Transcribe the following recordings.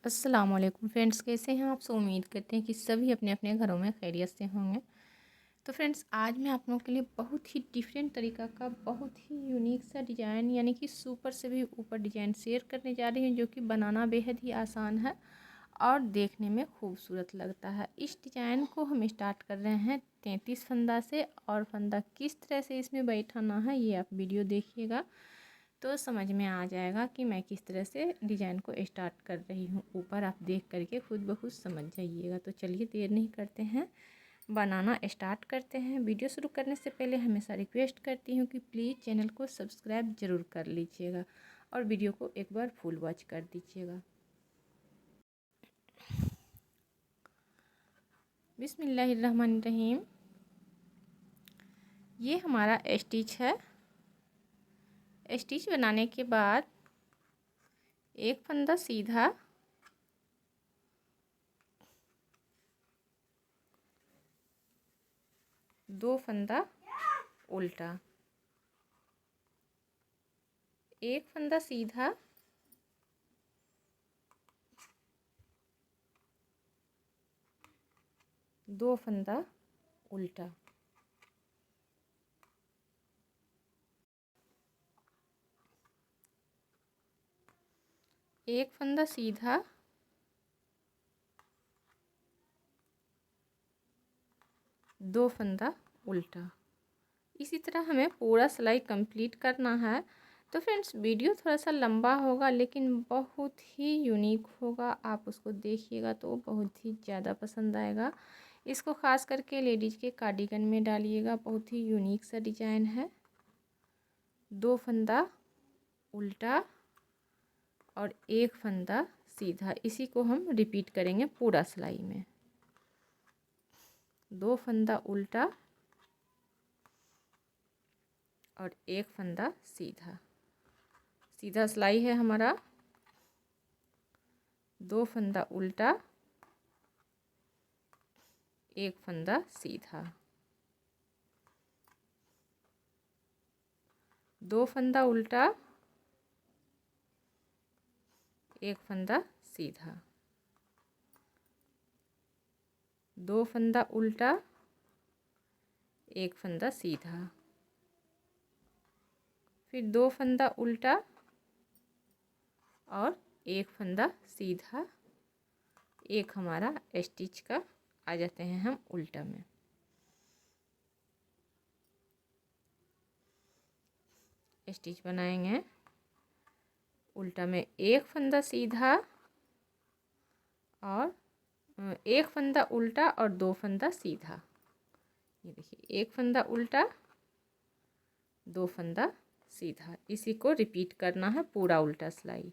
अस्सलाम वालेकुम फ्रेंड्स, कैसे हैं आप। उम्मीद करते हैं कि सभी अपने अपने घरों में खैरियत से होंगे। तो फ्रेंड्स, आज मैं आप लोगों के लिए बहुत ही डिफरेंट तरीका का बहुत ही यूनिक सा डिज़ाइन यानी कि सुपर से भी ऊपर डिज़ाइन शेयर करने जा रही हूँ, जो कि बनाना बेहद ही आसान है और देखने में खूबसूरत लगता है। इस डिज़ाइन को हम स्टार्ट कर रहे हैं 33 फंदा से, और फंदा किस तरह से इसमें बैठाना है ये आप वीडियो देखिएगा तो समझ में आ जाएगा कि मैं किस तरह से डिज़ाइन को स्टार्ट कर रही हूँ। ऊपर आप देख करके खुद ब खुद समझ जाइएगा। तो चलिए देर नहीं करते हैं, बनाना स्टार्ट करते हैं। वीडियो शुरू करने से पहले हमेशा रिक्वेस्ट करती हूँ कि प्लीज़ चैनल को सब्सक्राइब ज़रूर कर लीजिएगा और वीडियो को एक बार फुल वॉच कर दीजिएगा। बिस्मिल्लाहिर्रहमानिर्रहीम। ये हमारा स्टिच है। स्टिच बनाने के बाद एक फंदा सीधा, दो फंदा उल्टा, एक फंदा सीधा, दो फंदा उल्टा, एक फंदा सीधा, दो फंदा उल्टा। इसी तरह हमें पूरा सिलाई कंप्लीट करना है। तो फ्रेंड्स, वीडियो थोड़ा सा लंबा होगा लेकिन बहुत ही यूनिक होगा। आप उसको देखिएगा तो बहुत ही ज़्यादा पसंद आएगा। इसको ख़ास करके लेडीज़ के कार्डिगन में डालिएगा। बहुत ही यूनिक सा डिज़ाइन है। दो फंदा उल्टा और एक फंदा सीधा, इसी को हम रिपीट करेंगे पूरा सिलाई में। दो फंदा उल्टा और एक फंदा सीधा। सीधा सिलाई है हमारा। दो फंदा उल्टा, एक फंदा सीधा, दो फंदा उल्टा, एक फंदा सीधा, दो फंदा उल्टा, एक फंदा सीधा, फिर दो फंदा उल्टा और एक फंदा सीधा। एक हमारा स्टिच का आ जाते हैं हम उल्टा में। स्टिच बनाएंगे उल्टा में एक फंदा सीधा और एक फंदा उल्टा और दो फंदा सीधा। ये देखिए, एक फंदा उल्टा, दो फंदा सीधा। इसी को रिपीट करना है पूरा उल्टा सिलाई।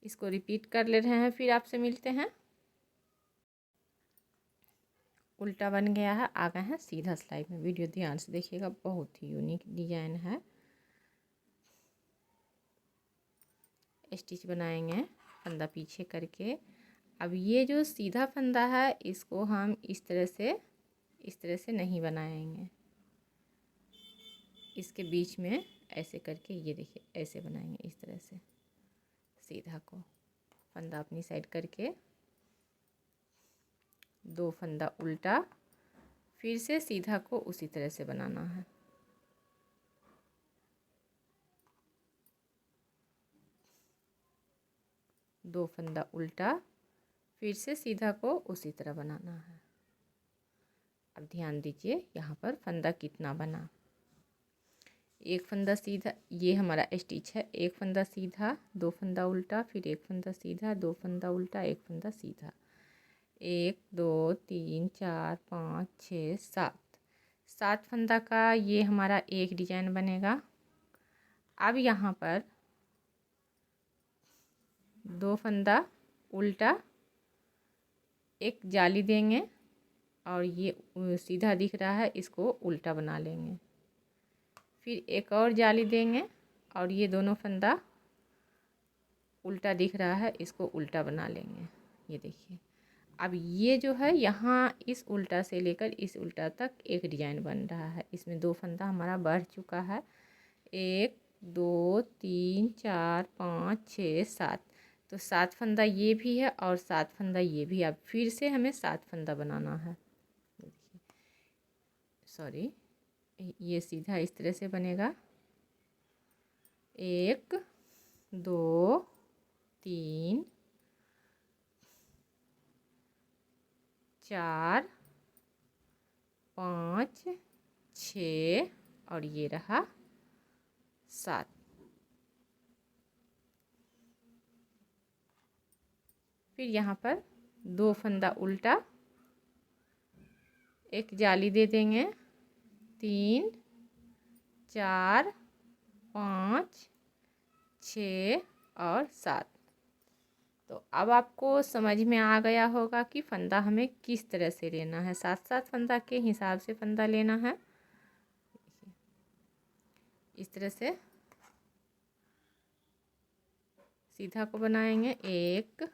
इसको रिपीट कर ले रहे हैं, फिर आपसे मिलते हैं। उल्टा बन गया है, आ गए हैं सीधा सिलाई में। वीडियो ध्यान से देखिएगा, बहुत ही यूनिक डिजाइन है। स्टिच बनाएंगे फंदा पीछे करके। अब ये जो सीधा फंदा है इसको हम इस तरह से नहीं बनाएंगे। इसके बीच में ऐसे करके, ये देखिए ऐसे बनाएंगे इस तरह से। सीधा को फंदा अपनी साइड करके, दो फंदा उल्टा, फिर से सीधा को उसी तरह से बनाना है। दो फंदा उल्टा, फिर से सीधा को उसी तरह बनाना है। अब ध्यान दीजिए यहाँ पर फंदा कितना बना। एक फंदा सीधा, ये हमारा स्टिच है। एक फंदा सीधा, दो फंदा उल्टा, फिर एक फंदा सीधा, दो फंदा उल्टा, एक फंदा सीधा। एक, दो, तीन, चार, पाँच, छः, सात। सात फंदा का ये हमारा एक डिजाइन बनेगा। अब यहाँ पर दो फंदा उल्टा, एक जाली देंगे और ये सीधा दिख रहा है, इसको उल्टा बना लेंगे। फिर एक और जाली देंगे और ये दोनों फंदा उल्टा दिख रहा है, इसको उल्टा बना लेंगे। ये देखिए, अब ये जो है यहाँ इस उल्टा से लेकर इस उल्टा तक एक डिजाइन बन रहा है। इसमें दो फंदा हमारा बढ़ चुका है। एक, 2 3 4 5 6 7। तो 7 फंदा ये भी है और 7 फंदा ये भी। अब फिर से हमें 7 फंदा बनाना है। सॉरी, ये सीधा इस तरह से बनेगा। 1 2 3 4 5 6 और ये रहा 7। फिर यहाँ पर 2 फंदा उल्टा, एक जाली दे देंगे। 3 4 5 6 और 7। तो अब आपको समझ में आ गया होगा कि फंदा हमें किस तरह से लेना है। 7-7 फंदा के हिसाब से फंदा लेना है। इस तरह से सीधा को बनाएंगे। 1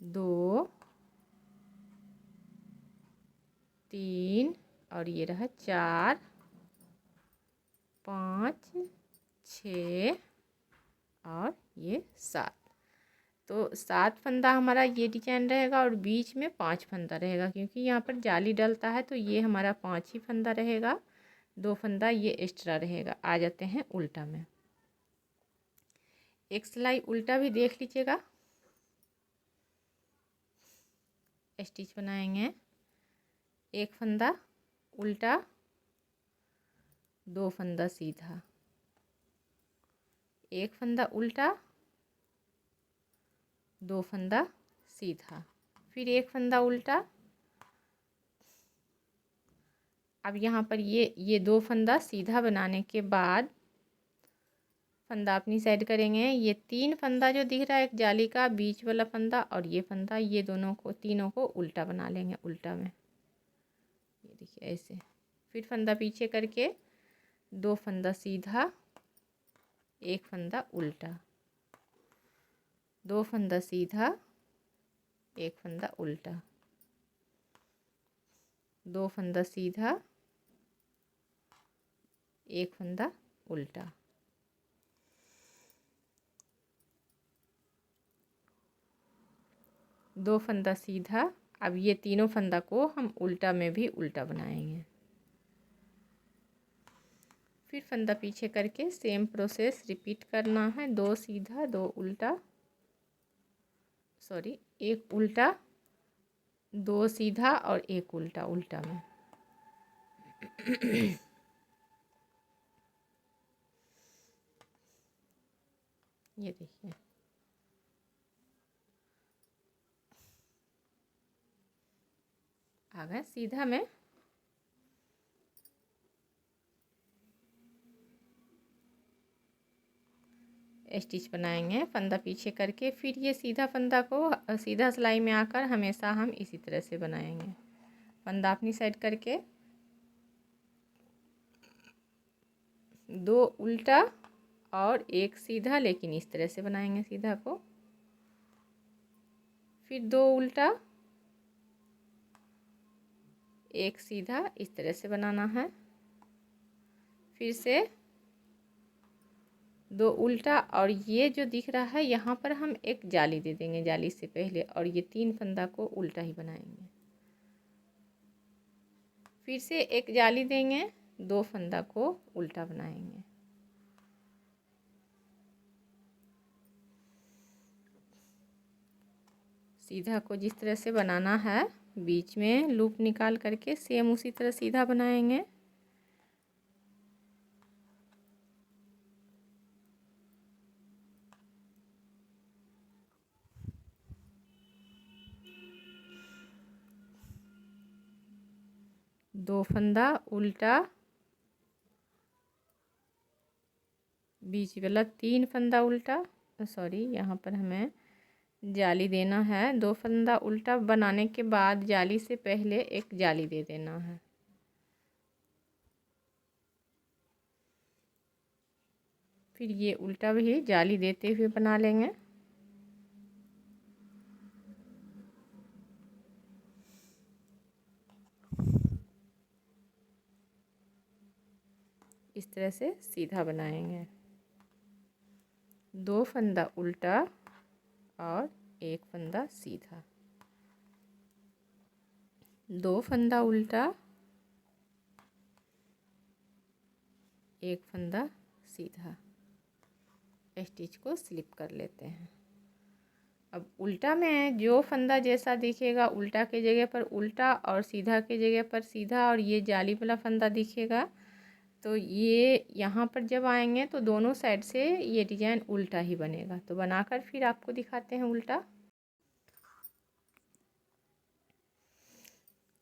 2 3 और ये रहा 4 5 6 और ये 7। तो 7 फंदा हमारा ये डिजाइन रहेगा और बीच में 5 फंदा रहेगा, क्योंकि यहाँ पर जाली डलता है तो ये हमारा 5 ही फंदा रहेगा। 2 फंदा ये एक्स्ट्रा रहेगा। आ जाते हैं उल्टा में। एक सिलाई उल्टा भी देख लीजिएगा। स्टिच बनाएंगे। 1 फंदा उल्टा, 2 फंदा सीधा, 1 फंदा उल्टा, 2 फंदा सीधा, फिर 1 फंदा उल्टा। अब यहाँ पर ये 2 फंदा सीधा बनाने के बाद फंदा अपनी साइड करेंगे। ये 3 फंदा जो दिख रहा है, एक जाली का बीच वाला फंदा और ये फंदा, ये दोनों को तीनों को उल्टा बना लेंगे। उल्टा में ये देखिए ऐसे। फिर फंदा पीछे करके 2 फंदा सीधा, 1 फंदा उल्टा, 2 फंदा सीधा, 1 फंदा उल्टा, 2 फंदा सीधा, 1 फंदा उल्टा। दो फंदा सीधा। अब ये तीनों फंदा को हम उल्टा में भी उल्टा बनाएंगे। फिर फंदा पीछे करके सेम प्रोसेस रिपीट करना है। 2 सीधा, 2 उल्टा, सॉरी 1 उल्टा, 2 सीधा और 1 उल्टा। उल्टा में ये देखिए आ गए सीधा में। स्टिच बनाएंगे फंदा पीछे करके। फिर ये सीधा फंदा को सीधा सिलाई में आकर हमेशा हम इसी तरह से बनाएंगे। फंदा अपनी साइड करके 2 उल्टा और 1 सीधा, लेकिन इस तरह से बनाएंगे सीधा को। फिर 2 उल्टा, 1 सीधा, इस तरह से बनाना है। फिर से 2 उल्टा और ये जो दिख रहा है यहाँ पर हम एक जाली दे देंगे जाली से पहले, और ये 3 फंदा को उल्टा ही बनाएंगे। फिर से एक जाली देंगे, 2 फंदा को उल्टा बनाएंगे। सीधा को जिस तरह से बनाना है बीच में लूप निकाल करके सेम उसी तरह सीधा बनाएंगे। दो फंदा उल्टा, बीच वाला 3 फंदा उल्टा, सॉरी यहाँ पर हमें जाली देना है। 2 फंदा उल्टा बनाने के बाद जाली से पहले एक जाली दे देना है। फिर ये उल्टा भी जाली देते हुए बना लेंगे। इस तरह से सीधा बनाएंगे। 2 फंदा उल्टा और 1 फंदा सीधा। 2 फंदा उल्टा, 1 फंदा सीधा। स्टिच को स्लिप कर लेते हैं। अब उल्टा में जो फंदा जैसा दिखेगा उल्टा के जगह पर उल्टा और सीधा के जगह पर सीधा, और ये जाली वाला फंदा दिखेगा तो ये यहाँ पर जब आएंगे तो दोनों साइड से ये डिजाइन उल्टा ही बनेगा। तो बनाकर फिर आपको दिखाते हैं उल्टा।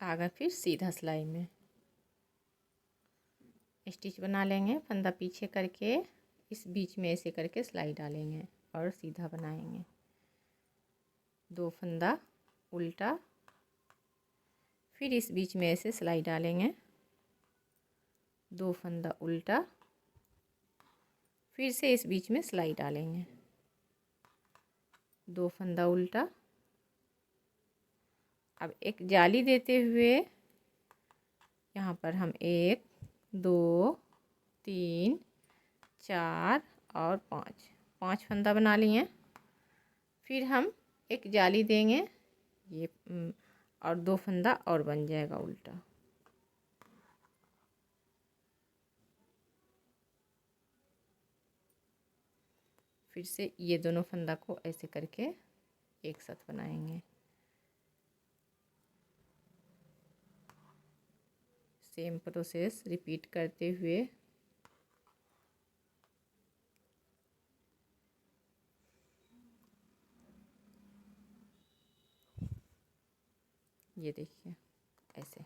आगे फिर सीधा सिलाई में स्टिच बना लेंगे। फंदा पीछे करके इस बीच में ऐसे करके सिलाई डालेंगे और सीधा बनाएंगे। 2 फंदा उल्टा, फिर इस बीच में ऐसे सिलाई डालेंगे। 2 फंदा उल्टा, फिर से इस बीच में सिलाई डालेंगे। 2 फंदा उल्टा। अब एक जाली देते हुए यहाँ पर हम 1 2 3 4 और 5 फंदा बना लिए। फिर हम एक जाली देंगे ये और 2 फंदा और बन जाएगा उल्टा। फिर से ये दोनों फंदा को ऐसे करके एक साथ बनाएंगे। सेम प्रोसेस रिपीट करते हुए ये देखिए ऐसे।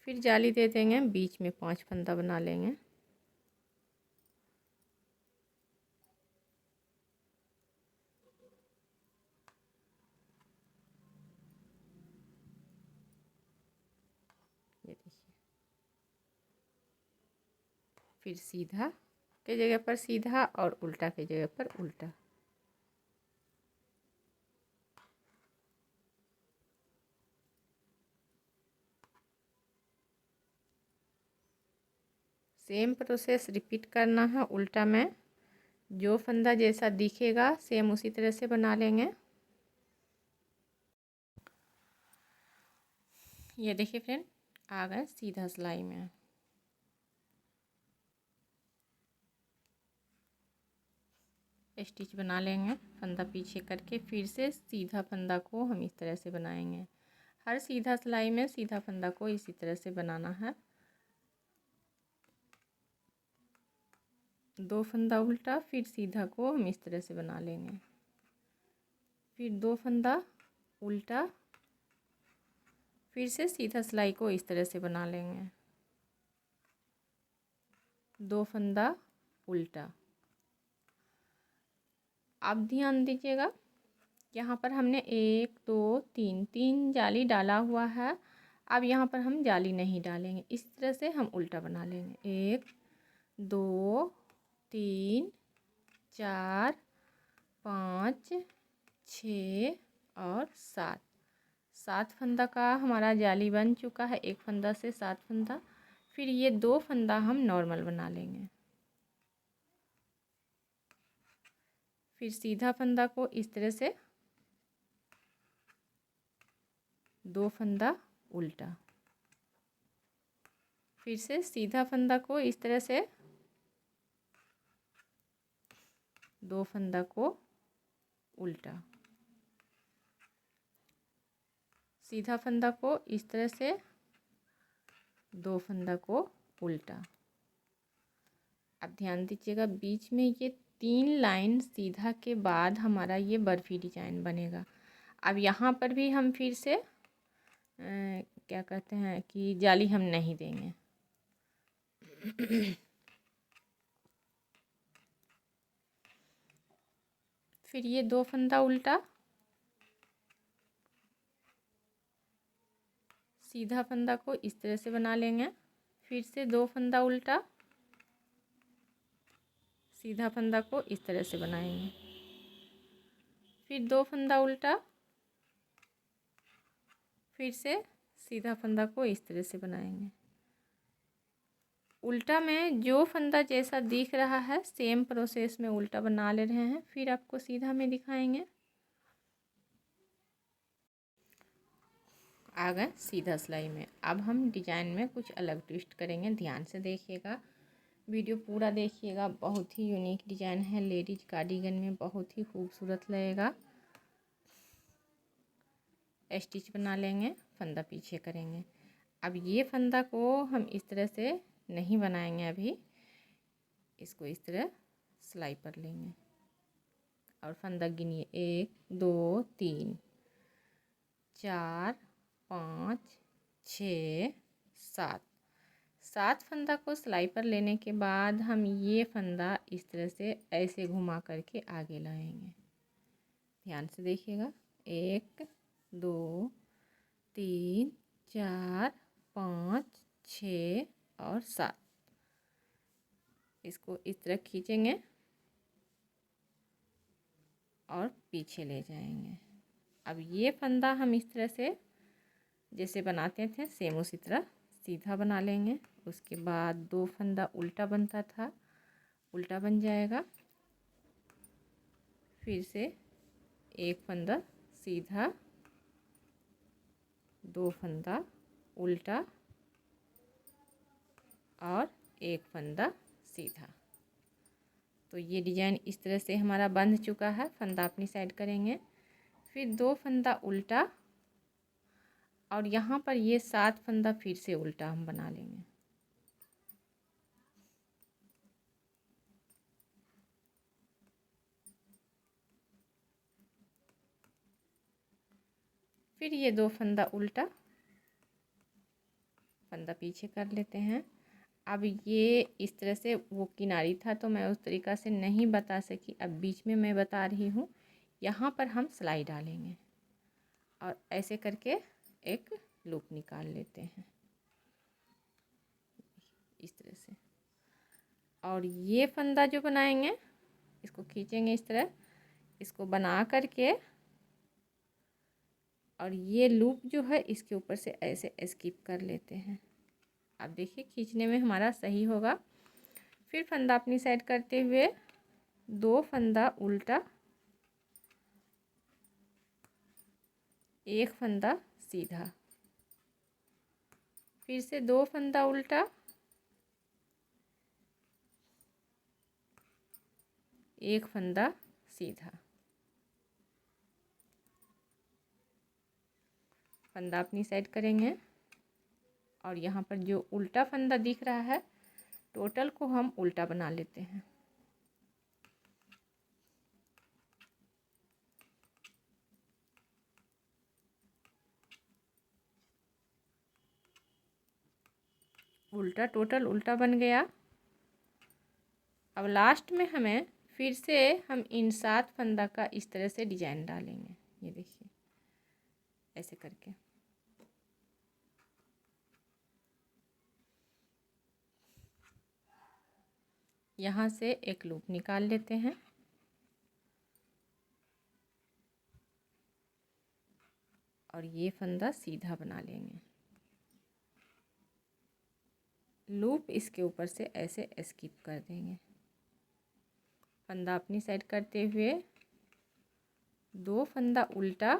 फिर जाली दे देंगे, बीच में 5 फंदा बना लेंगे। ये देखिए। फिर सीधा के जगह पर सीधा और उल्टा के जगह पर उल्टा। सेम प्रोसेस रिपीट करना है। उल्टा में जो फंदा जैसा दिखेगा सेम उसी तरह से बना लेंगे। ये देखिए फ्रेंड, आ गए सीधा सिलाई में। स्टिच बना लेंगे फंदा पीछे करके, फिर से सीधा फंदा को हम इस तरह से बनाएंगे। हर सीधा सिलाई में सीधा फंदा को इसी तरह से बनाना है। 2 फंदा उल्टा, फिर सीधा को हम इस तरह से बना लेंगे। फिर 2 फंदा उल्टा, फिर से सीधा सिलाई को इस तरह से बना लेंगे। 2 फंदा उल्टा। आप ध्यान दीजिएगा, यहाँ पर हमने 1 2 3 जाली डाला हुआ है। अब यहाँ पर हम जाली नहीं डालेंगे, इस तरह से हम उल्टा बना लेंगे। 1 2 3 4 5 6 और 7 फंदा का हमारा जाली बन चुका है। 1 फंदा से 7 फंदा। फिर ये 2 फंदा हम नॉर्मल बना लेंगे। फिर सीधा फंदा को इस तरह से 2 फंदा उल्टा, फिर से सीधा फंदा को इस तरह से 2 फंदा को उल्टा, सीधा फंदा को इस तरह से 2 फंदा को उल्टा। अब ध्यान दीजिएगा, बीच में ये 3 लाइन सीधा के बाद हमारा ये बर्फी डिजाइन बनेगा। अब यहाँ पर भी हम फिर से क्या कहते हैं कि जाली हम नहीं देंगे। फिर ये 2 फंदा उल्टा, सीधा फंदा को इस तरह से बना लेंगे। फिर से 2 फंदा उल्टा, सीधा फंदा को इस तरह से बनाएंगे। फिर 2 फंदा उल्टा, फिर से सीधा फंदा को इस तरह से बनाएंगे। उल्टा में जो फंदा जैसा दिख रहा है सेम प्रोसेस में उल्टा बना ले रहे हैं, फिर आपको सीधा में दिखाएंगे। आ गए सीधा सिलाई में। अब हम डिजाइन में कुछ अलग ट्विस्ट करेंगे, ध्यान से देखिएगा, वीडियो पूरा देखिएगा। बहुत ही यूनिक डिजाइन है, लेडीज कार्डिगन में बहुत ही खूबसूरत लगेगा। स्टिच बना लेंगे, फंदा पीछे करेंगे। अब ये फंदा को हम इस तरह से नहीं बनाएंगे, अभी इसको इस तरह सिलाई पर लेंगे और फंदा गिनिए 1 2 3 4 5 6 7। 7 फंदा को सिलाई पर लेने के बाद हम ये फंदा इस तरह से ऐसे घुमा करके आगे लाएंगे। ध्यान से देखिएगा, 1 2 3 4 5 6 और 7। इसको इस तरह खींचेंगे और पीछे ले जाएंगे। अब ये फंदा हम इस तरह से जैसे बनाते थे सेम उसी तरह सीधा बना लेंगे। उसके बाद 2 फंदा उल्टा बनता था, उल्टा बन जाएगा। फिर से 1 फंदा सीधा, 2 फंदा उल्टा और 1 फंदा सीधा। तो ये डिजाइन इस तरह से हमारा बंध चुका है। फंदा अपनी साइड करेंगे, फिर 2 फंदा उल्टा और यहाँ पर ये 7 फंदा फिर से उल्टा हम बना लेंगे। फिर ये 2 फंदा उल्टा, फंदा पीछे कर लेते हैं। अब ये इस तरह से वो किनारी था तो मैं उस तरीक़ा से नहीं बता सकी, अब बीच में मैं बता रही हूँ। यहाँ पर हम सिलाई डालेंगे और ऐसे करके एक लूप निकाल लेते हैं इस तरह से। और ये फंदा जो बनाएंगे इसको खींचेंगे इस तरह, इसको बना करके और ये लूप जो है इसके ऊपर से ऐसे स्किप कर लेते हैं। अब देखिए खींचने में हमारा सही होगा। फिर फंदा अपनी साइड करते हुए 2 फंदा उल्टा, 1 फंदा सीधा, फिर से 2 फंदा उल्टा, 1 फंदा सीधा। फंदा अपनी साइड करेंगे और यहाँ पर जो उल्टा फंदा दिख रहा है टोटल को हम उल्टा बना लेते हैं। उल्टा टोटल उल्टा बन गया। अब लास्ट में हमें फिर से हम इन 7 फंदा का इस तरह से डिजाइन डालेंगे। ये देखिए ऐसे करके यहाँ से एक लूप निकाल लेते हैं और ये फंदा सीधा बना लेंगे। लूप इसके ऊपर से ऐसे स्किप कर देंगे। फंदा अपनी साइड करते हुए 2 फंदा उल्टा,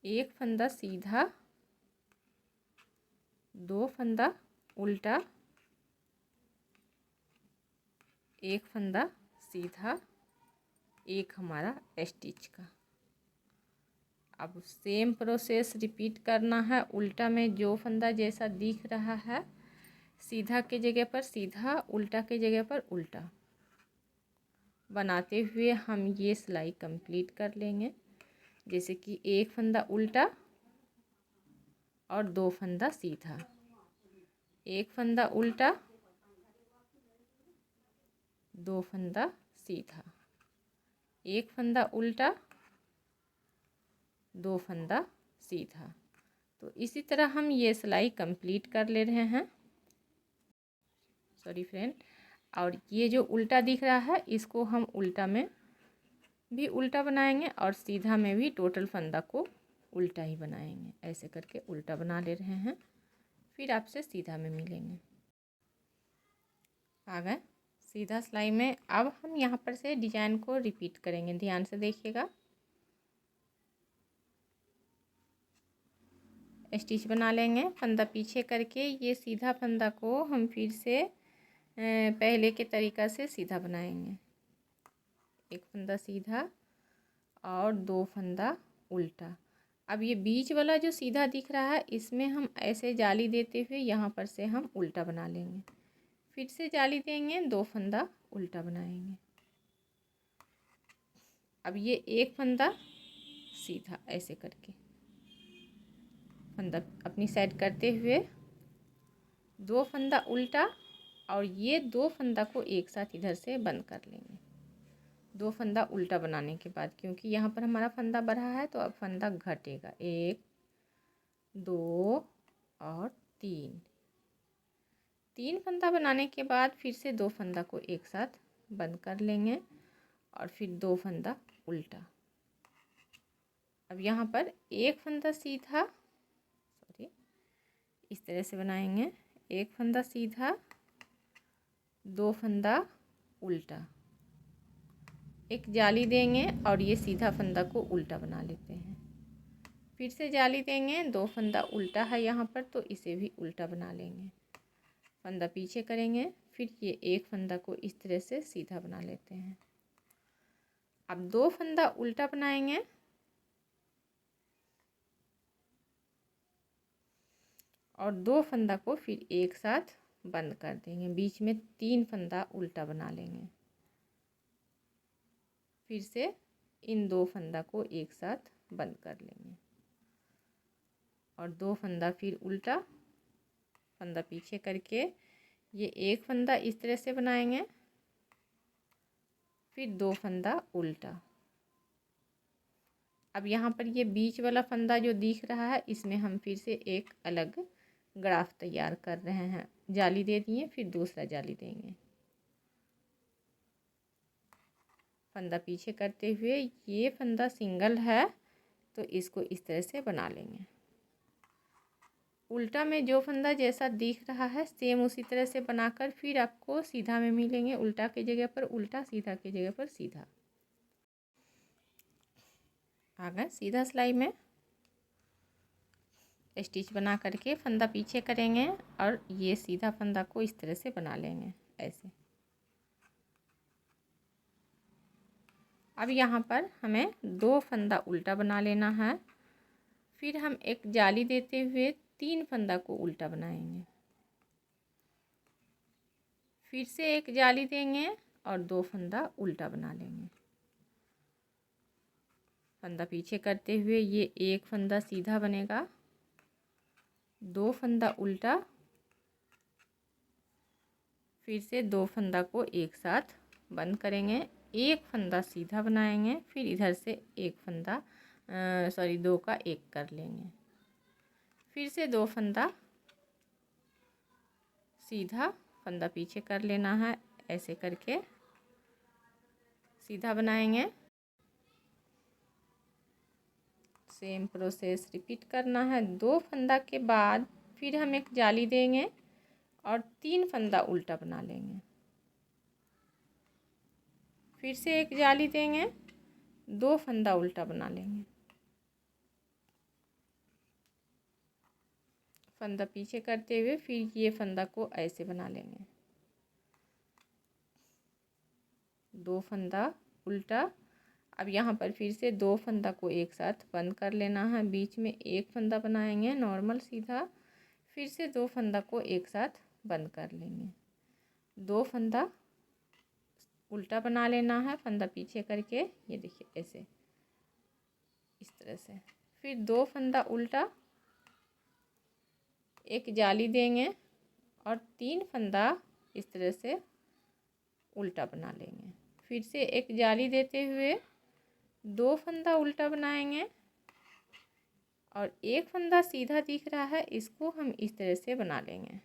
1 फंदा सीधा, 2 फंदा उल्टा, 1 फंदा सीधा, 1 हमारा स्टिच का। अब सेम प्रोसेस रिपीट करना है। उल्टा में जो फंदा जैसा दिख रहा है सीधा के जगह पर सीधा, उल्टा के जगह पर उल्टा बनाते हुए हम ये सिलाई कंप्लीट कर लेंगे। जैसे कि 1 फंदा उल्टा और 2 फंदा सीधा, 1 फंदा उल्टा, 2 फंदा सीधा, 1 फंदा उल्टा, 2 फंदा सीधा। तो इसी तरह हम ये सिलाई कंप्लीट कर ले रहे हैं। Sorry friend. और ये जो उल्टा दिख रहा है इसको हम उल्टा में भी उल्टा बनाएंगे और सीधा में भी टोटल फंदा को उल्टा ही बनाएंगे। ऐसे करके उल्टा बना ले रहे हैं, फिर आपसे सीधा में मिलेंगे। आ गए सीधा सिलाई में। अब हम यहाँ पर से डिजाइन को रिपीट करेंगे, ध्यान से देखिएगा। स्टिच बना लेंगे फंदा पीछे करके। ये सीधा फंदा को हम फिर से पहले के तरीक़ा से सीधा बनाएंगे। एक फंदा सीधा और 2 फंदा उल्टा। अब ये बीच वाला जो सीधा दिख रहा है, इसमें हम ऐसे जाली देते हुए यहाँ पर से हम उल्टा बना लेंगे। फिर से जाली देंगे, 2 फंदा उल्टा बनाएंगे। अब ये एक फंदा सीधा ऐसे करके फंदा अपनी साइड करते हुए 2 फंदा उल्टा, और ये 2 फंदा को एक साथ इधर से बंद कर लेंगे। 2 फंदा उल्टा बनाने के बाद, क्योंकि यहाँ पर हमारा फंदा बढ़ा है तो अब फंदा घटेगा। 1 2 और 3 फंदा बनाने के बाद फिर से 2 फंदा को एक साथ बंद कर लेंगे और फिर 2 फंदा उल्टा। अब यहाँ पर एक फंदा सीधा, इस तरह से बनाएंगे। एक फंदा सीधा, 2 फंदा उल्टा, एक जाली देंगे और ये सीधा फंदा को उल्टा बना लेते हैं। फिर से जाली देंगे, 2 फंदा उल्टा है यहाँ पर तो इसे भी उल्टा बना लेंगे। फंदा पीछे करेंगे, फिर ये एक फंदा को इस तरह से सीधा बना लेते हैं। अब 2 फंदा उल्टा बनाएंगे और 2 फंदा को फिर एक साथ बंद कर देंगे। बीच में 3 फंदा उल्टा बना लेंगे। फिर से इन 2 फंदा को एक साथ बंद कर लेंगे और 2 फंदा फिर उल्टा, फंदा पीछे करके ये एक फंदा इस तरह से बनाएंगे, फिर 2 फंदा उल्टा। अब यहाँ पर ये बीच वाला फंदा जो दिख रहा है, इसमें हम फिर से एक अलग ग्राफ तैयार कर रहे हैं। जाली दे दिए, फिर दूसरा जाली देंगे। फंदा पीछे करते हुए ये फंदा सिंगल है तो इसको इस तरह से बना लेंगे। उल्टा में जो फंदा जैसा दिख रहा है सेम उसी तरह से बनाकर फिर आपको सीधा में मिलेंगे। उल्टा की जगह पर उल्टा, सीधा की जगह पर सीधा। आ गए सीधा सिलाई में। स्टिच बना करके फंदा पीछे करेंगे और ये सीधा फंदा को इस तरह से बना लेंगे ऐसे। अब यहाँ पर हमें 2 फंदा उल्टा बना लेना है। फिर हम एक जाली देते हुए 3 फंदा को उल्टा बनाएंगे। फिर से एक जाली देंगे और 2 फंदा उल्टा बना लेंगे। फंदा पीछे करते हुए ये एक फंदा सीधा बनेगा, 2 फंदा उल्टा, फिर से 2 फंदा को एक साथ बंद करेंगे। एक फंदा सीधा बनाएंगे, फिर इधर से एक फंदा 2 का एक कर लेंगे। फिर से 2 फंदा सीधा, फंदा पीछे कर लेना है। ऐसे करके सीधा बनाएंगे। सेम प्रोसेस रिपीट करना है। 2 फंदा के बाद फिर हम एक जाली देंगे और 3 फंदा उल्टा बना लेंगे। फिर से एक जाली देंगे, 2 फंदा उल्टा बना लेंगे। फंदा पीछे करते हुए फिर ये फंदा को ऐसे बना लेंगे। 2 फंदा उल्टा। अब यहाँ पर फिर से 2 फंदा को एक साथ बंद कर लेना है। बीच में एक फंदा बनाएंगे नॉर्मल सीधा, फिर से 2 फंदा को एक साथ बंद कर लेंगे। 2 फंदा उल्टा बना लेना है फंदा पीछे करके, ये देखिए ऐसे इस तरह से। फिर 2 फंदा उल्टा, एक जाली देंगे और 3 फंदा इस तरह से उल्टा बना लेंगे। फिर से एक जाली देते हुए 2 फंदा उल्टा बनाएंगे और एक फंदा सीधा दिख रहा है, इसको हम इस तरह से बना लेंगे।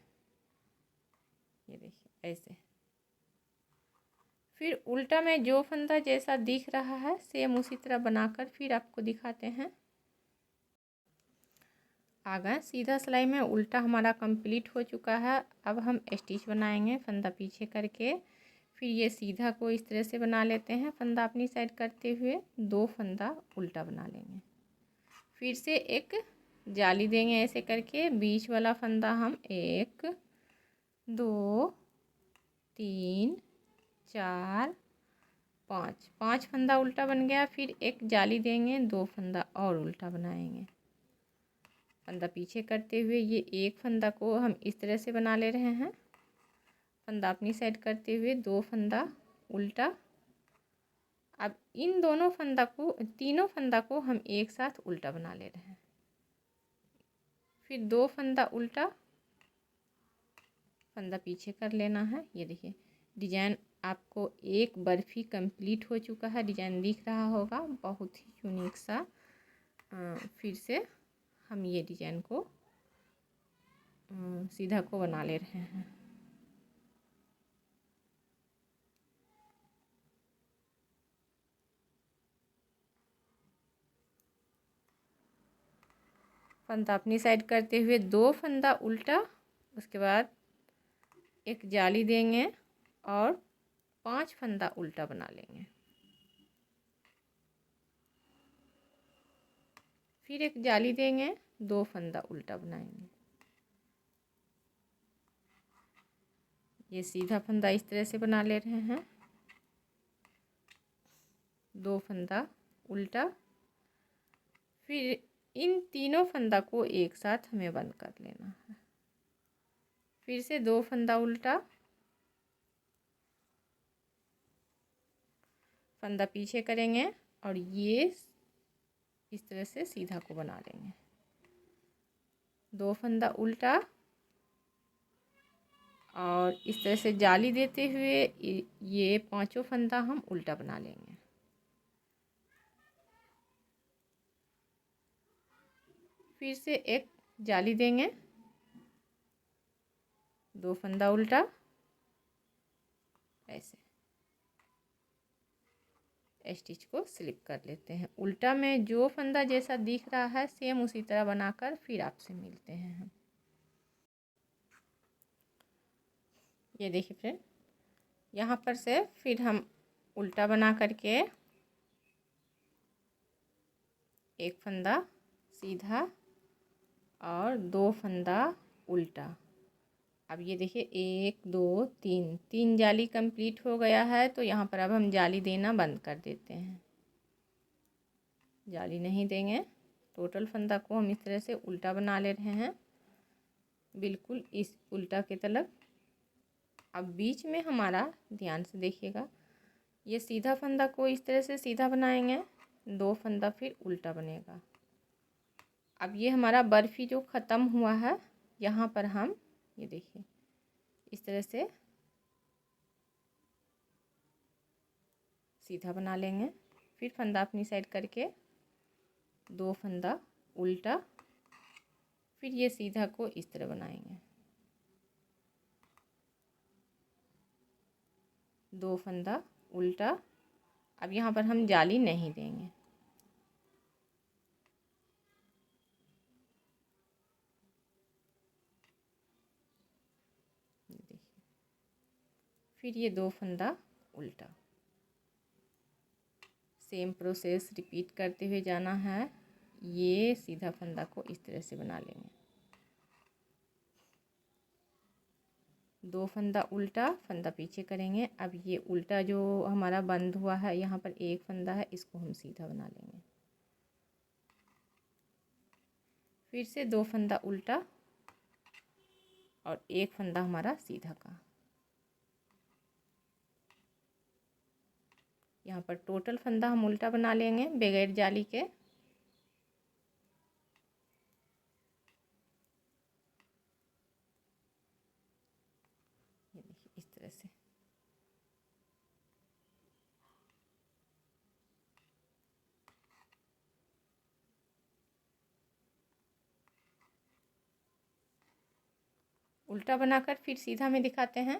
ये देखिए ऐसे। फिर उल्टा में जो फंदा जैसा दिख रहा है सेम उसी तरह बनाकर फिर आपको दिखाते हैं। आ गए सीधा सिलाई में। उल्टा हमारा कंप्लीट हो चुका है। अब हम स्टिच बनाएंगे फंदा पीछे करके। फिर ये सीधा को इस तरह से बना लेते हैं, फंदा अपनी साइड करते हुए 2 फंदा उल्टा बना लेंगे। फिर से एक जाली देंगे ऐसे करके। बीच वाला फंदा हम 1 2 3 4 5 फंदा उल्टा बन गया। फिर एक जाली देंगे, 2 फंदा और उल्टा बनाएंगे। फंदा पीछे करते हुए ये एक फंदा को हम इस तरह से बना ले रहे हैं। फंदा अपनी साइड करते हुए 2 फंदा उल्टा। अब इन दोनों फंदा को, तीनों फंदा को हम एक साथ उल्टा बना ले रहे हैं। फिर 2 फंदा उल्टा, फंदा पीछे कर लेना है। ये देखिए डिजाइन आपको एक बर्फी कंप्लीट हो चुका है। डिजाइन दिख रहा होगा, बहुत ही यूनिक सा। फिर से हम ये डिजाइन को सीधा को बना ले रहे हैं। फंदा अपनी साइड करते हुए 2 फंदा उल्टा, उसके बाद एक जाली देंगे और 5 फंदा उल्टा बना लेंगे। फिर एक जाली देंगे, 2 फंदा उल्टा बनाएंगे। ये सीधा फंदा इस तरह से बना ले रहे हैं, 2 फंदा उल्टा। फिर इन तीनों फंदा को एक साथ हमें बंद कर लेना है। फिर से 2 फंदा उल्टा, फंदा पीछे करेंगे और ये इस तरह से सीधा को बना लेंगे। 2 फंदा उल्टा और इस तरह से जाली देते हुए ये 5 फंदा हम उल्टा बना लेंगे। फिर से एक जाली देंगे, 2 फंदा उल्टा, ऐसे स्टिच को स्लिप कर लेते हैं। उल्टा में जो फंदा जैसा दिख रहा है सेम उसी तरह बनाकर फिर आपसे मिलते हैं हम। ये देखिए फ्रेंड, यहाँ पर से फिर हम उल्टा बना करके एक फंदा सीधा और 2 फंदा उल्टा। अब ये देखिए 1 2 3 जाली कंप्लीट हो गया है। तो यहाँ पर अब हम जाली देना बंद कर देते हैं, जाली नहीं देंगे। टोटल फंदा को हम इस तरह से उल्टा बना ले रहे हैं, बिल्कुल इस उल्टा के तरफ। अब बीच में हमारा ध्यान से देखिएगा, ये सीधा फंदा को इस तरह से सीधा बनाएंगे, 2 फंदा फिर उल्टा बनेगा। अब ये हमारा बर्फी जो ख़त्म हुआ है, यहाँ पर हम ये देखिए इस तरह से सीधा बना लेंगे। फिर फंदा अपनी साइड करके 2 फंदा उल्टा, फिर ये सीधा को इस तरह बनाएंगे, 2 फंदा उल्टा। अब यहाँ पर हम जाली नहीं देंगे। देखिए फिर ये 2 फंदा उल्टा, सेम प्रोसेस रिपीट करते हुए जाना है। ये सीधा फंदा को इस तरह से बना लेंगे, 2 फंदा उल्टा, फंदा पीछे करेंगे। अब ये उल्टा जो हमारा बंद हुआ है, यहाँ पर एक फंदा है, इसको हम सीधा बना लेंगे। फिर से 2 फंदा उल्टा और एक फंदा हमारा सीधा का। यहाँ पर टोटल फंदा हम उल्टा बना लेंगे बगैर जाली के। ये देखिए इस तरह से। उल्टा बनाकर फिर सीधा में दिखाते हैं।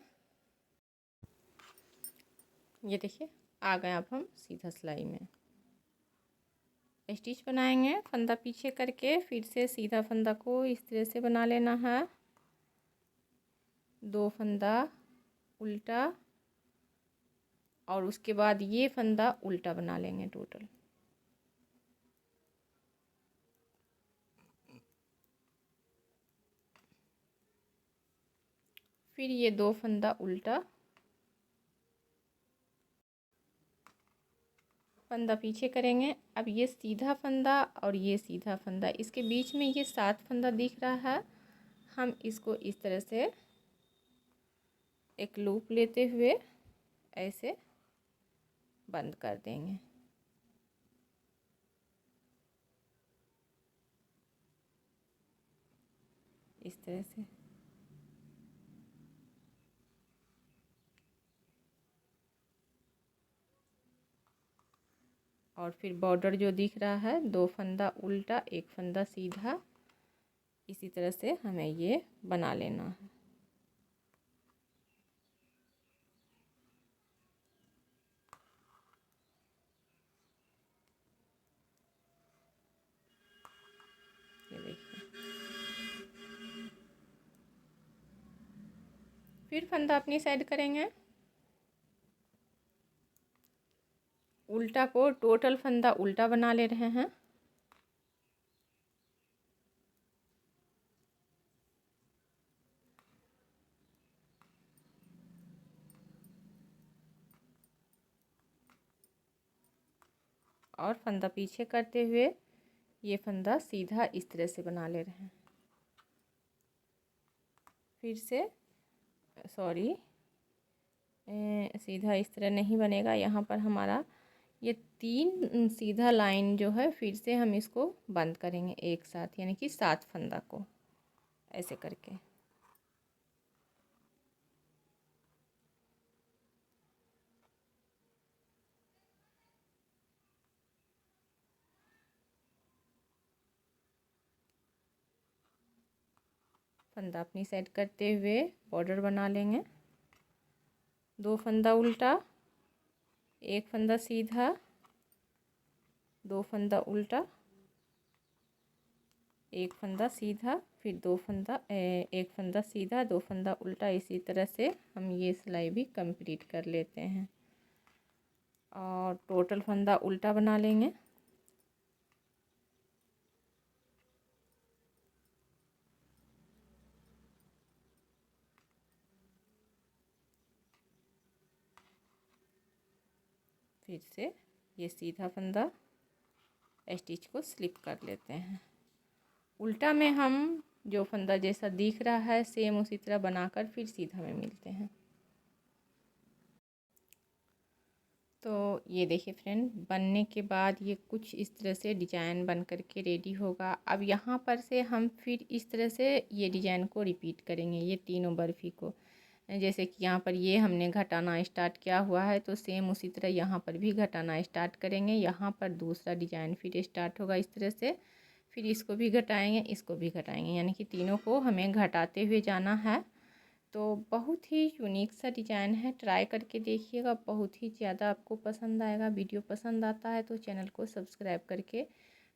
ये देखिए आ गए अब हम सीधा सिलाई में। स्टिच बनाएंगे फंदा पीछे करके। फिर से सीधा फंदा को इस तरह से बना लेना है, 2 फंदा उल्टा, और उसके बाद ये फंदा उल्टा बना लेंगे टोटल। फिर ये 2 फंदा उल्टा, फंदा पीछे करेंगे। अब ये सीधा फंदा और ये सीधा फंदा, इसके बीच में ये 7 फंदा दिख रहा है, हम इसको इस तरह से एक लूप लेते हुए ऐसे बंद कर देंगे। इस तरह से और फिर बॉर्डर जो दिख रहा है 2 फंदा उल्टा 1 फंदा सीधा, इसी तरह से हमें ये बना लेना है। ये देखिए, फिर फंदा अपनी साइड करेंगे, उल्टा को टोटल फंदा उल्टा बना ले रहे हैं। और फंदा पीछे करते हुए ये फंदा सीधा इस तरह से बना ले रहे हैं। फिर से सॉरी, सीधा इस तरह नहीं बनेगा, यहाँ पर हमारा ये 3 सीधा लाइन जो है फिर से हम इसको बंद करेंगे एक साथ, यानी कि 7 फंदा को ऐसे करके। फंदा अपनी साइड करते हुए बॉर्डर बना लेंगे, 2 फंदा उल्टा 1 फंदा सीधा, 2 फंदा उल्टा 1 फंदा सीधा, फिर 2 फंदा 1 फंदा सीधा 2 फंदा उल्टा। इसी तरह से हम ये सिलाई भी कंप्लीट कर लेते हैं और टोटल फंदा उल्टा बना लेंगे। फिर से ये सीधा फंदा स्टिच को स्लिप कर लेते हैं। उल्टा में हम जो फंदा जैसा दिख रहा है सेम उसी तरह बनाकर फिर सीधा में मिलते हैं। तो ये देखिए फ्रेंड, बनने के बाद ये कुछ इस तरह से डिजाइन बन कर के रेडी होगा। अब यहाँ पर से हम फिर इस तरह से ये डिजाइन को रिपीट करेंगे, ये तीनों बर्फ़ी को। जैसे कि यहाँ पर ये हमने घटाना स्टार्ट किया हुआ है, तो सेम उसी तरह यहाँ पर भी घटाना स्टार्ट करेंगे। यहाँ पर दूसरा डिजाइन फिर स्टार्ट होगा इस तरह से, फिर इसको भी घटाएंगे, इसको भी घटाएंगे, यानी कि तीनों को हमें घटाते हुए जाना है। तो बहुत ही यूनिक सा डिज़ाइन है, ट्राई करके देखिएगा, बहुत ही ज़्यादा आपको पसंद आएगा। वीडियो पसंद आता है तो चैनल को सब्सक्राइब करके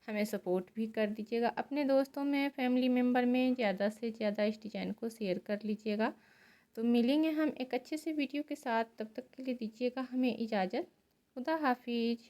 हमें सपोर्ट भी कर दीजिएगा। अपने दोस्तों में, फैमिली मेम्बर में ज़्यादा से ज़्यादा इस डिज़ाइन को शेयर कर लीजिएगा। तो मिलेंगे हम एक अच्छे से वीडियो के साथ, तब तक के लिए दीजिएगा हमें इजाज़त। खुदा हाफिज।